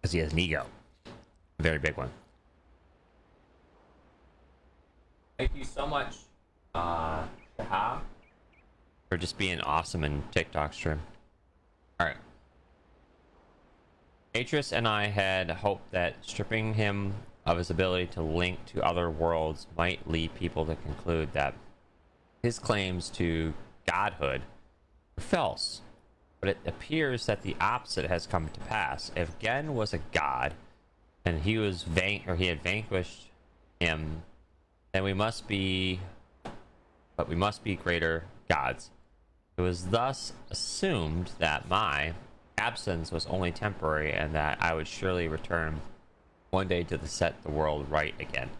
because he has an ego, a very big one. Thank you so much, Shahab, for just being awesome in TikTok stream. All right. Atreus and I had hoped that stripping him of his ability to link to other worlds might lead people to conclude that his claims to godhood were false. But it appears that the opposite has come to pass. If Gen was a god, and he had vanquished him, then we must be greater gods. It was thus assumed that my absence was only temporary and that I would surely return one day to set the world right again.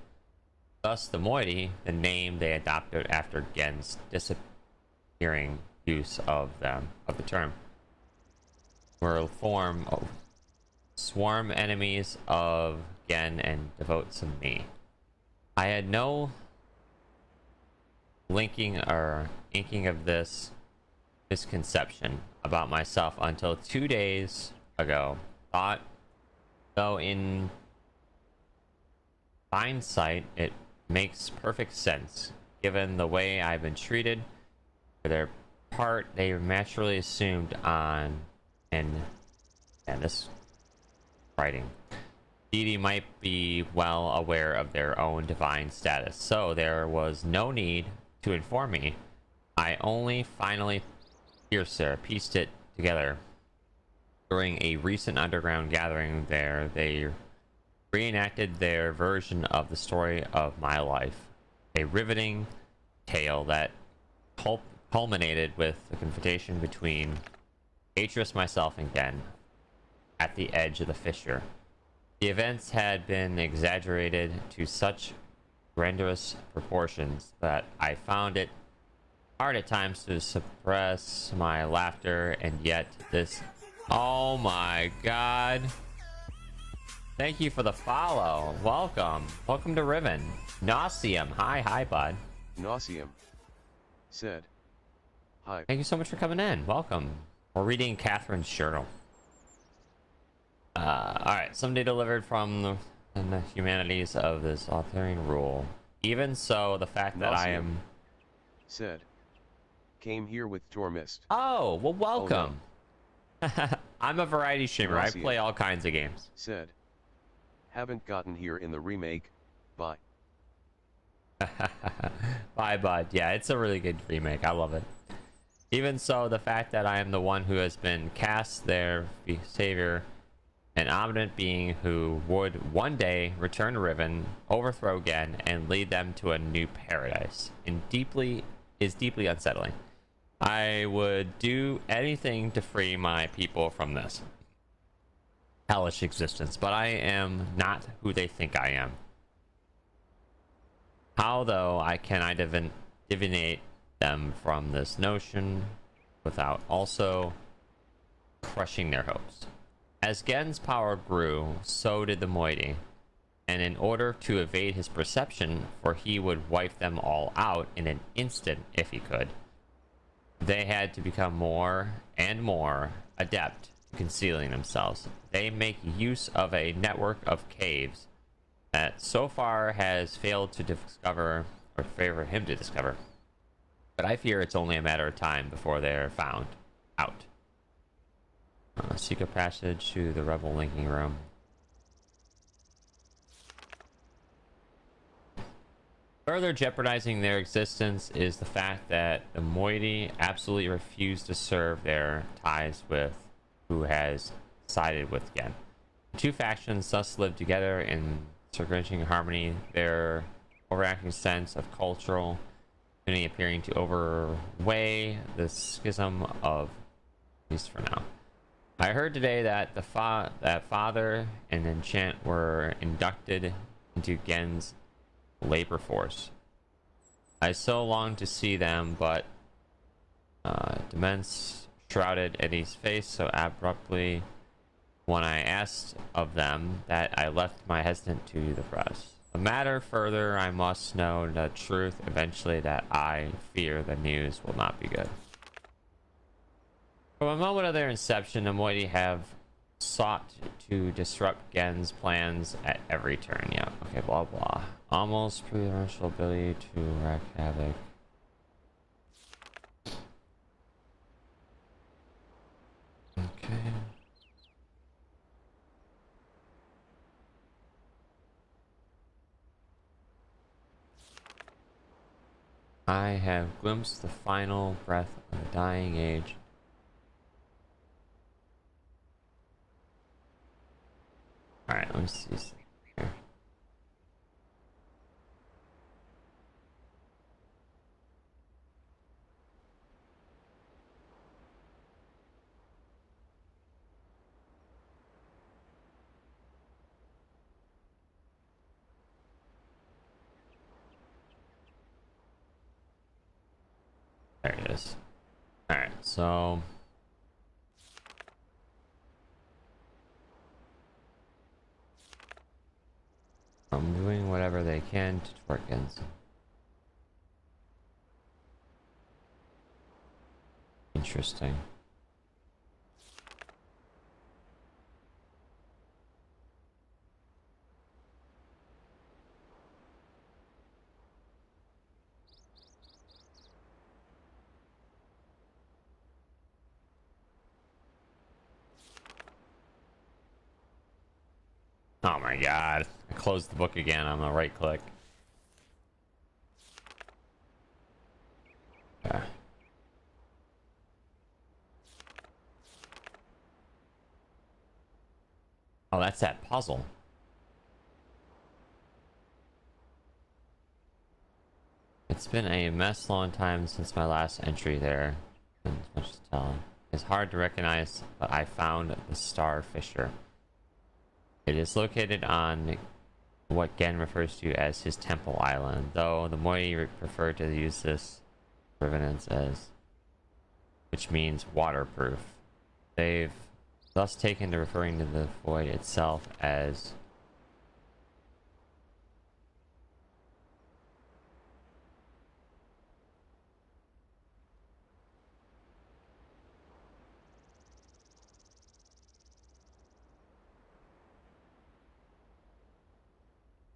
Thus, the moiety, the name they adopted after Gen's disappearing use of the term, were a form of swarm enemies of Gen and devote to me. I had no linking or inking of this misconception about myself until 2 days ago. Thought, though in hindsight, it makes perfect sense, given the way I've been treated. For their part, they naturally assumed on, and this writing, deity might be well aware of their own divine status, so there was no need to inform me. I only finally pieced it together during a recent underground gathering there. They reenacted their version of the story of my life, a riveting tale that culminated with the confrontation between Atreus, myself, and Gen at the edge of the fissure. The events had been exaggerated to such grandiose proportions that I found it hard at times to suppress my laughter, and yet this... Oh my god. Thank you for the follow. Welcome to Riven. Nauseum. Hi bud. Nauseum said, hi. Thank you so much for coming in. Welcome. We're reading Catherine's journal. Alright, someday delivered from the humanities of this authoring rule. Even so, the fact that I am... said, came here with Tormist. Oh, well welcome. Oh, no. I'm a variety streamer. I play all kinds of games. Said, haven't gotten here in the remake, bye. Bye bud. Yeah, it's a really good remake. I love it. Even so, the fact that I am the one who has been cast their savior, an omniscient being who would one day return to Riven, overthrow Gen, and lead them to a new paradise, is deeply unsettling. I would do anything to free my people from this hellish existence, but I am not who they think I am. How, though, can I divinate them from this notion without also crushing their hopes? As Gen's power grew, so did the moiety, and in order to evade his perception, for he would wipe them all out in an instant if he could, they had to become more and more adept at concealing themselves. They make use of a network of caves that so far has failed to discover, or favor him to discover. But I fear it's only a matter of time before they're found out. Secret passage to the rebel linking room. Further jeopardizing their existence is the fact that the moiety absolutely refuse to serve their ties with who has sided with Gen. The two factions thus live together in circulating harmony, their overacting sense of cultural unity appearing to overweigh the schism of, at least for now. I heard today that that Father and Enchant were inducted into Gen's labor force. I so long to see them, but Demence shrouded Eddie's face so abruptly when I asked of them that I left my hesitant to the press. The matter further, I must know the truth eventually, that I fear the news will not be good. From a moment of their inception, the moiety have sought to disrupt Gen's plans at every turn. Yeah, okay, blah blah. Almost preferential ability to wreak havoc. Okay. I have glimpsed the final breath of the dying age. Alright, let me see something here. There it is. Alright, so I'm doing whatever they can to thwart Gen's. Interesting. Oh my god. I closed the book again. I'm gonna right click. Yeah. Oh, that's that puzzle. It's been a mess long time since my last entry there. Been much to tell. It's hard to recognize, but I found the Star Fisher. It is located on what Gen refers to as his Temple Island, though the Moai prefer to use this provenance as, which means waterproof. They've thus taken to referring to the void itself as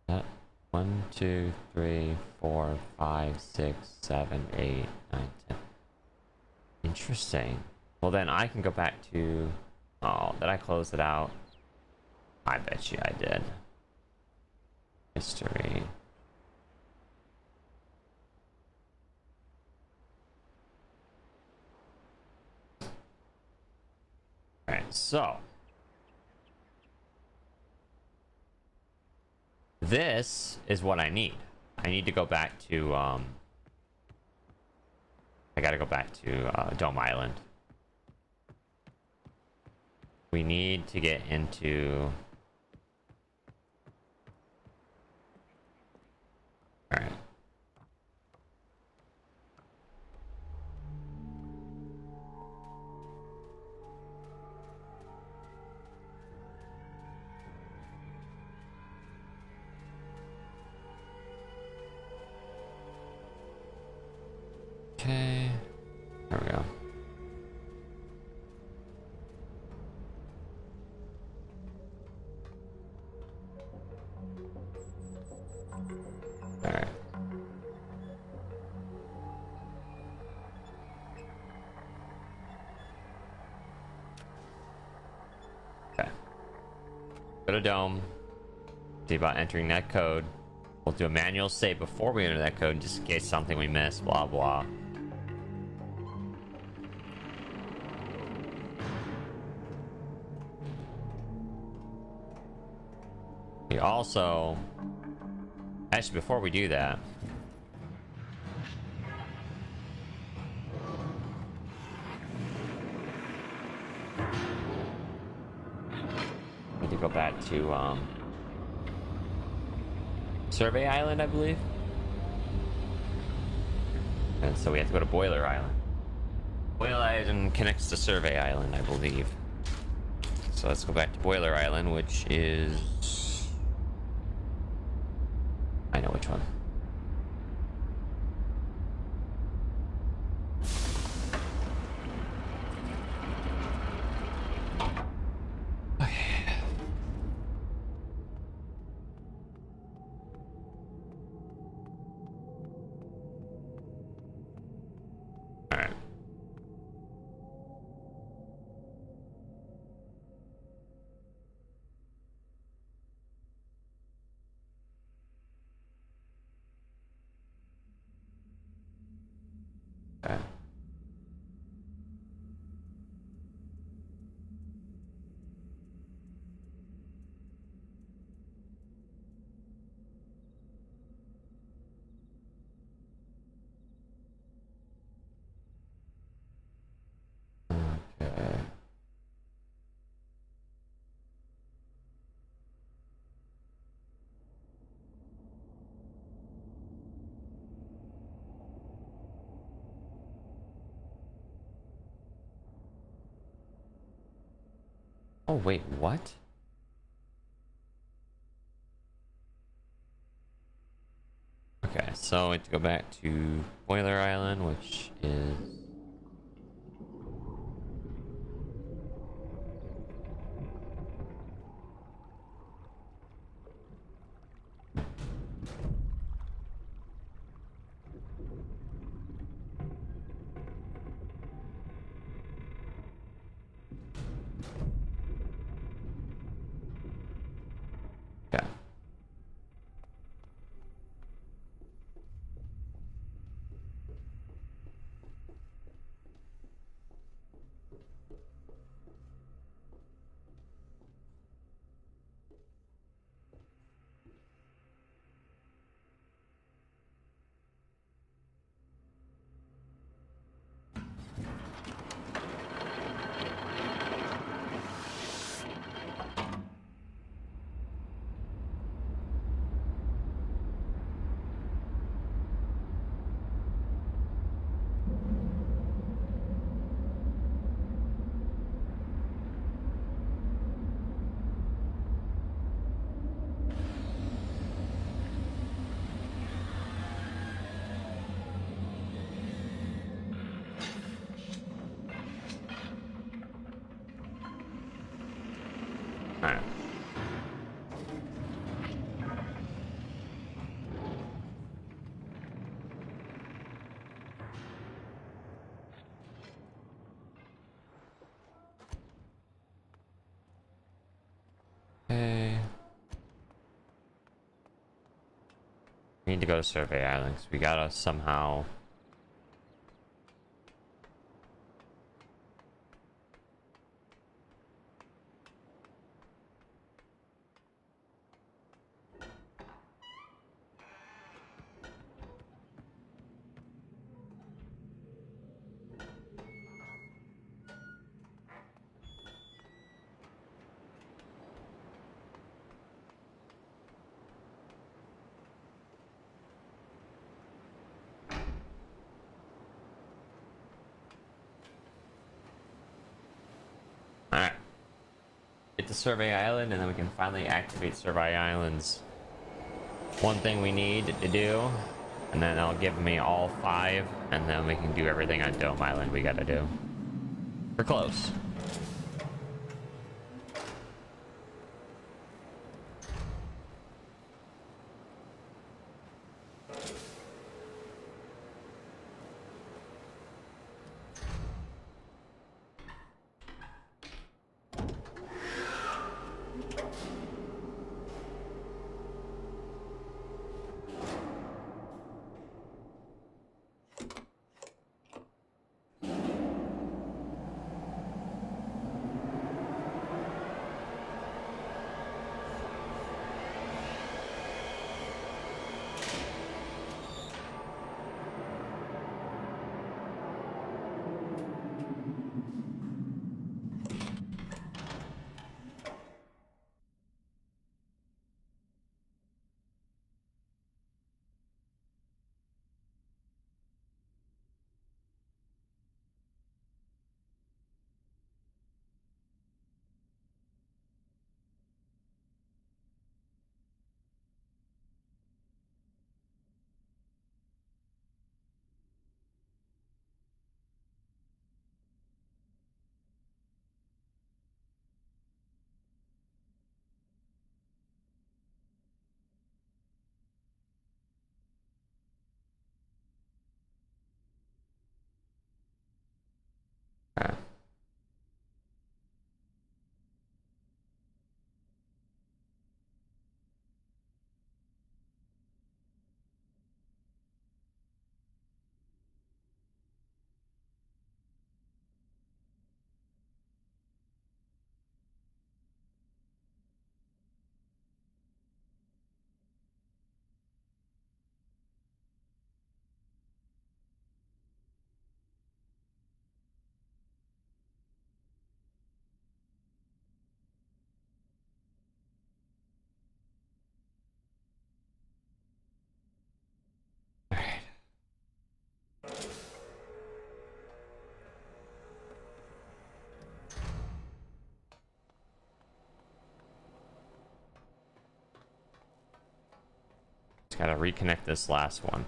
that 1, 2, 3, 4, 5, 6, 7, 8, 9, 10. Interesting. Well, then I can go back to. Oh, did I close it out? I bet you I did. History. Alright, so. This is what I need. I need to go back to, I gotta go back to, Dome Island. We need to get into... Alright. Okay. There we go. Alright. Okay. Go to Dome. See about entering that code. We'll do a manual save before we enter that code, just in case something we missed. Blah blah. We also, actually, before we do that, we need to go back to Survey Island, I believe. And so we have to go to Boiler Island. Boiler Island connects to Survey Island, I believe. So let's go back to Boiler Island, which is... I know which one. Okay. Okay. Oh, wait, what? Okay, so we have to go back to Boiler Island, which is... Yeah. Alright. Okay. We need to go to Survey Island, 'cause we gotta somehow... Alright. Get to Survey Island, and then we can finally activate Survey Island's one thing we need to do, and then it'll give me all 5, and then we can do everything on Dome Island we gotta do. We're close. Gotta reconnect this last one.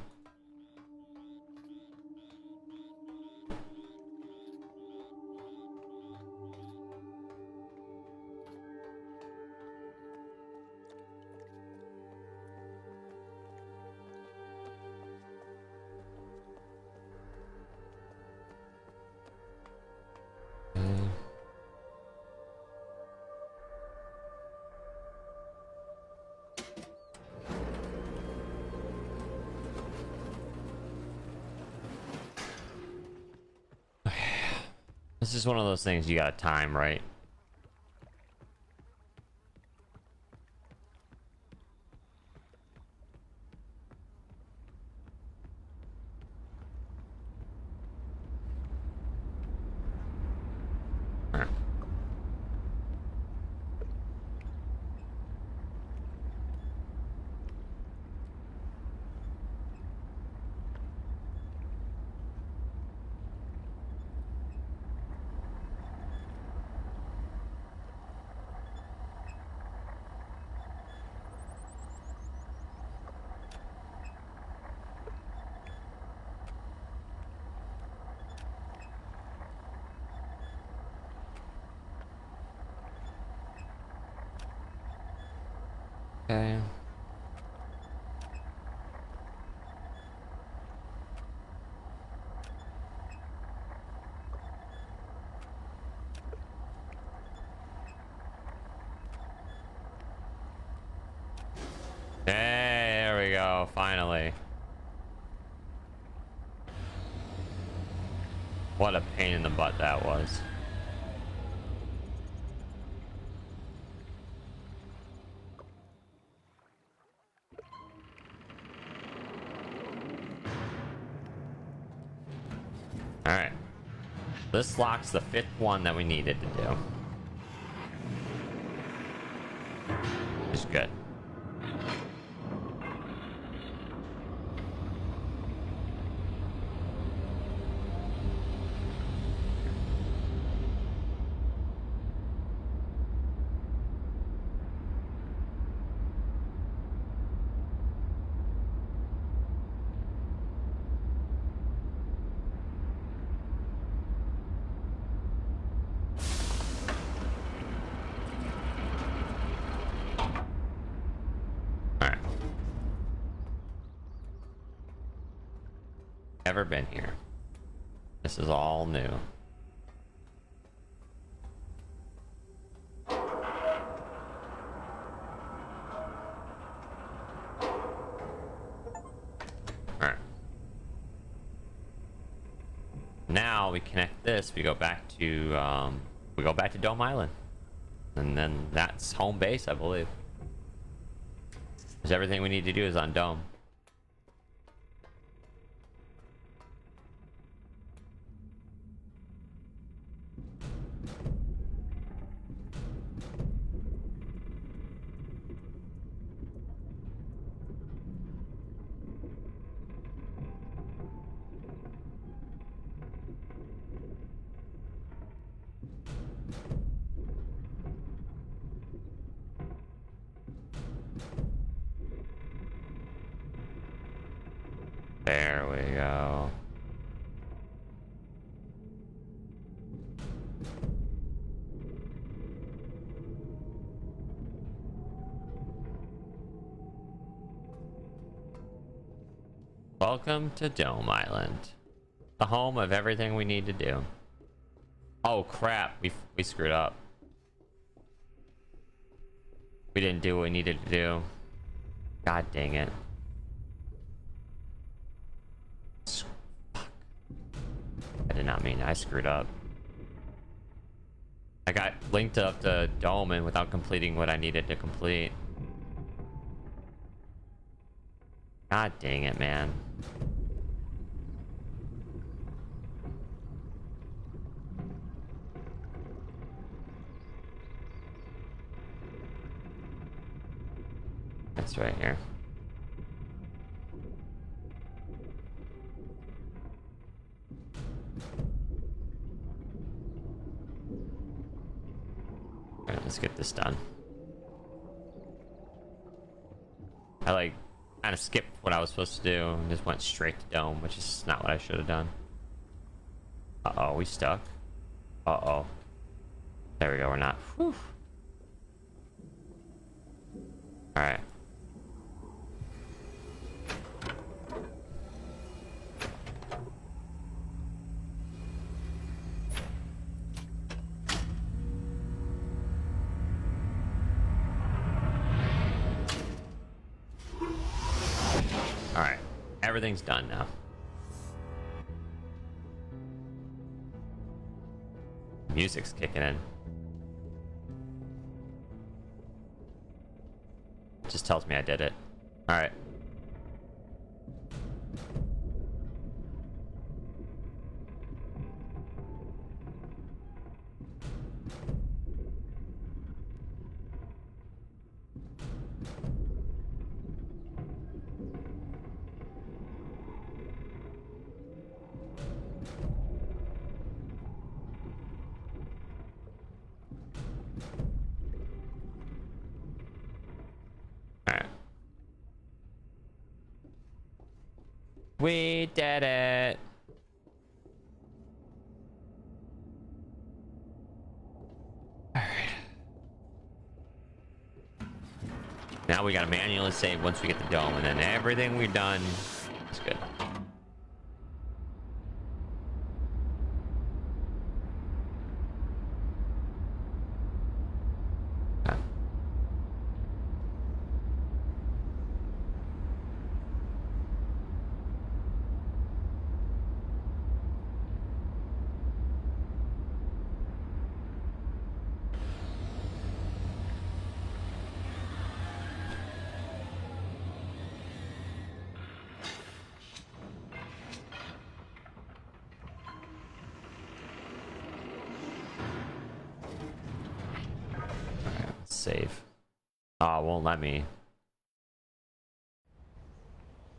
This is one of those things you gotta time, right? Alright. Okay. There we go, finally. What a pain in the butt that was. Alright. This locks the 5th one that we needed to do. Which is good. Alright. Never been here. This is all new. Alright. Now we connect this, we go back to Dome Island. And then that's home base, I believe. Because everything we need to do is on Dome. There we go. Welcome to Dome Island, the home of everything we need to do. Oh crap, we screwed up. We didn't do what we needed to do. God dang it. Fuck. I did not mean I screwed up. I got linked up to Dome and without completing what I needed to complete. God dang it, man. That's right here. Alright, let's get this done. I like kind of skipped what I was supposed to do and just went straight to dome, which is not what I should have done. Uh-oh, we stuck. Uh-oh. There we go, we're not. Whew. Alright. Alright. Everything's done now. Music's kicking in. Just tells me I did it. Alright. Alright. We did it. Alright. Now we gotta manually save once we get the dome, and then everything we've done is good. Okay. Save. Oh, it won't let me.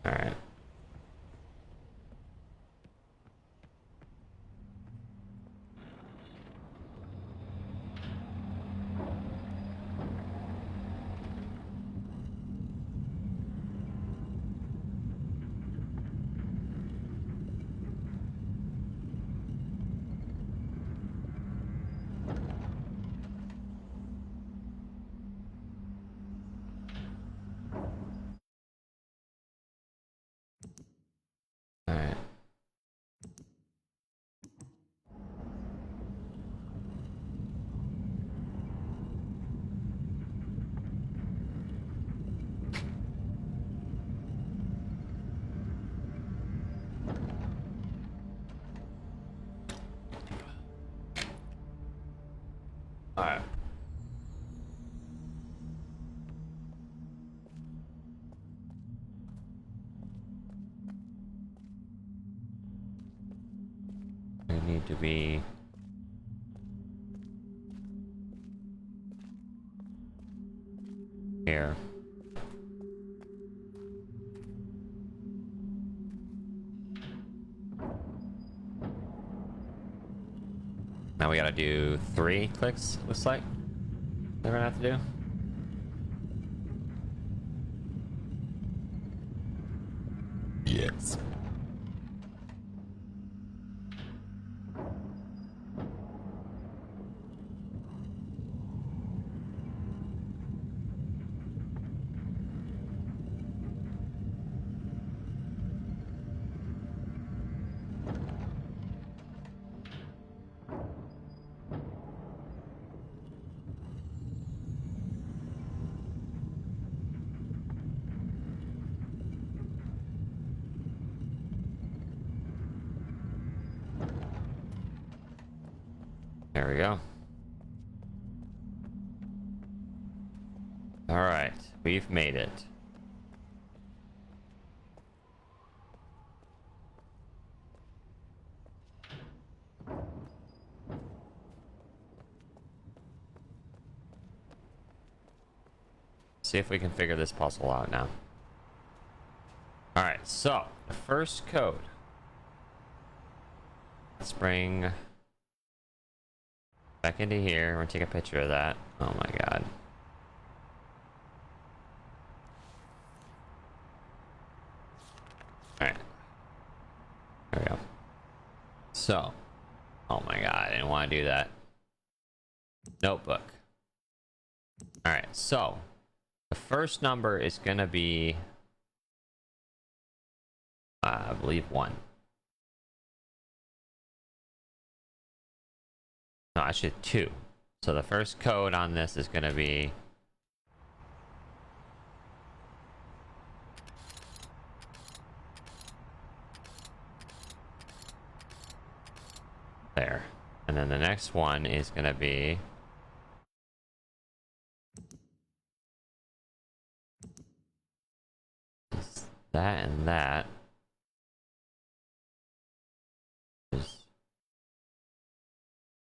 Alright. Alright. Alright. We need to be here. Now we gotta do 3 clicks, looks like. We're gonna have to do. Yes. There we go. All right, we've made it. See if we can figure this puzzle out now. All right, so the first code. Let's bring back into here. We're gonna take a picture of that. Oh my god. So, oh my god, I didn't want to do that. Notebook. Alright, so the first number is gonna be I believe 1. No, actually 2. So the first code on this is gonna be there. And then the next one is gonna be that, and that is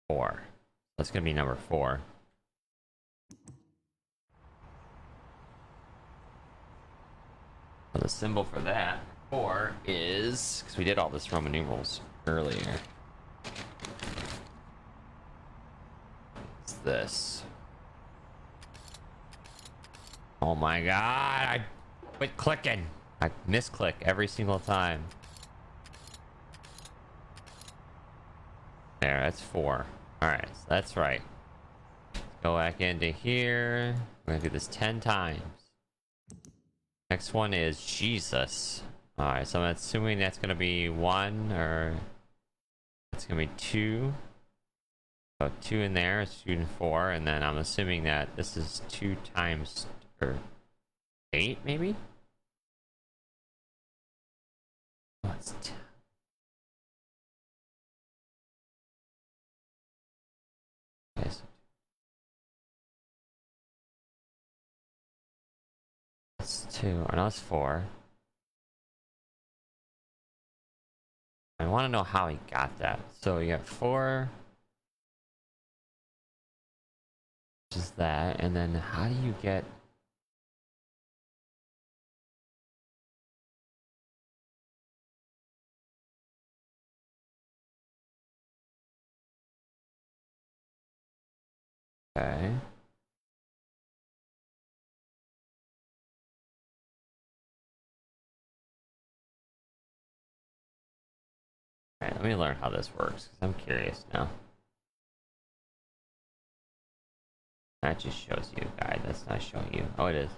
4. That's gonna be number 4. So the symbol for that 4 is, because we did all this Roman numerals earlier. It's this. Oh my god, I quit clicking. I misclick every single time. There, that's 4. Alright, so that's right. Go back into here. We're gonna do this 10 times. Next one is Jesus. Alright, so I'm assuming that's gonna be 1, or it's gonna be 2. So 2 in there, it's 2 and 4, and then I'm assuming that this is 2 times, or 8 maybe? Oh, it's 10. Okay, so that's 2, or no, that's 4. I want to know how he got that. So you got 4, which is that, and then how do you get... Okay. Alright, let me learn how this works, because I'm curious now. That just shows you a guide, that's not showing you. Oh, it is.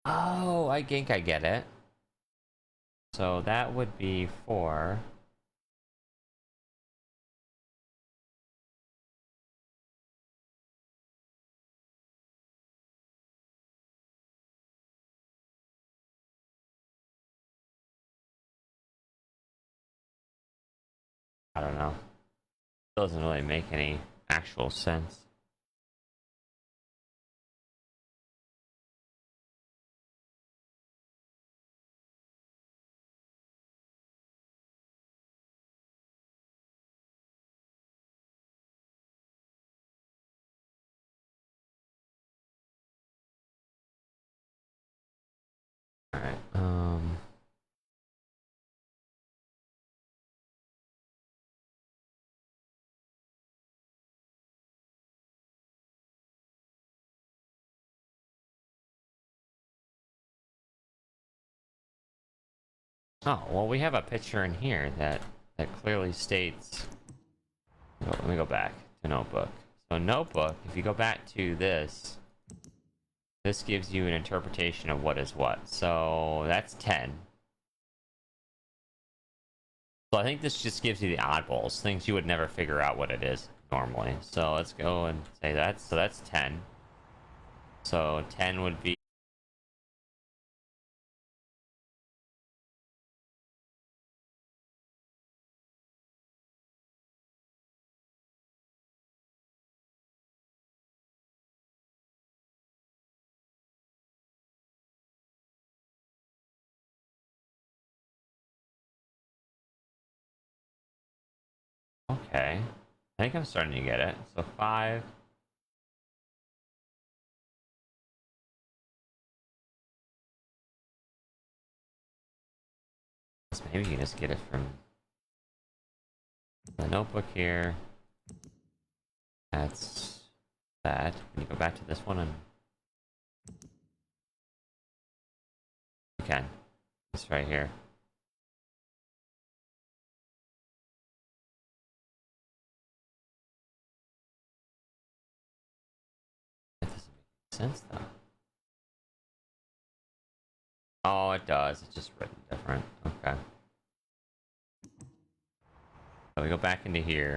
Oh, I think I get it. So that would be 4. I don't know. Doesn't really make any actual sense. Alright, oh, well, we have a picture in here that clearly states... Oh, let me go back to notebook. So notebook, if you go back to this, this gives you an interpretation of what is what. So that's 10. So I think this just gives you the oddballs, things you would never figure out what it is normally. So let's go and say that. So that's 10. So 10 would be... Okay. I think I'm starting to get it. So 5. Maybe you can just get it from the notebook here. That's that. Can you go back to this one and you can. It's right here. That doesn't make sense though. Oh, it does. It's just written different. Okay. So we go back into here.